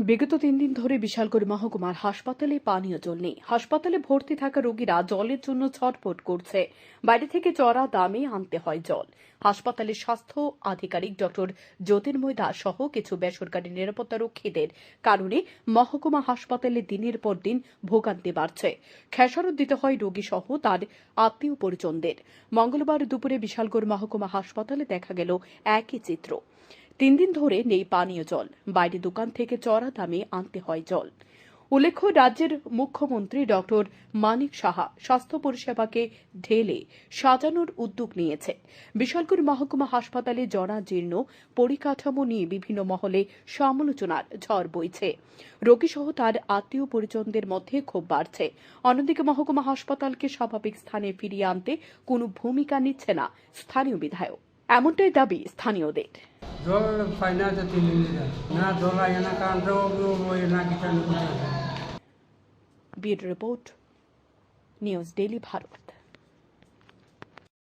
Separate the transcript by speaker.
Speaker 1: বিগত ৩ দিন ধরে বিশালগড় মহকুমার হাসপাতালে পানীয় জল নেই। হাসপাতালে ভর্তি থাকা রোগীরা জলের জন্য ছটফট করছে। বাইরে থেকে চড়া দামে আনতে হয় জল। হাসপাতালের স্বাস্থ্য আধিকারিক ডক্টর জ্যোতির্ময় দাস সহ কিছু বেসরকারি নিরাপত্তারক্ষীদের কারণে মহকুমা হাসপাতালে দিনের পর দিন ভোগান্তি বাড়ছে। খেসারত দিতে হয় রোগী সহ তার আত্মীয় পরিজনদের। মঙ্গলবার দুপুরে বিশালগড় মহকুমা হাসপাতালে দেখা গেল একই চিত্র। ৩ দিন ধরে নেই পানীয় জল। বাইরে দোকান থেকে চড়া দামে আনতে হয় জল। উল্লেখ্য, রাজ্যের মুখ্যমন্ত্রী ডক্টর মানিক সাহা স্বাস্থ্য পরিষেবাকে ঢেলে সাজানোর উদ্যোগ নিয়েছে। বিশালগড় মহকুমা হাসপাতালে জরাজীর্ণ পরিকাঠামো নিয়ে বিভিন্ন মহলে সমালোচনার ঝড় বইছে। রোগী সহ তার আত্মীয় পরিজনদের মধ্যে ক্ষোভ বাড়ছে। অন্যদিকে মহকুমা হাসপাতালকে স্বাভাবিক স্থানে ফিরিয়ে আনতে কোনো ভূমিকা নিচ্ছে না স্থানীয় বিধায়ক। এমনটাই দাবি স্থানীয়দের।
Speaker 2: জল পাই না তো 3 দিন ধরে না জল আয় না কারণ না কিছু
Speaker 1: bureau report, news daily Bharat.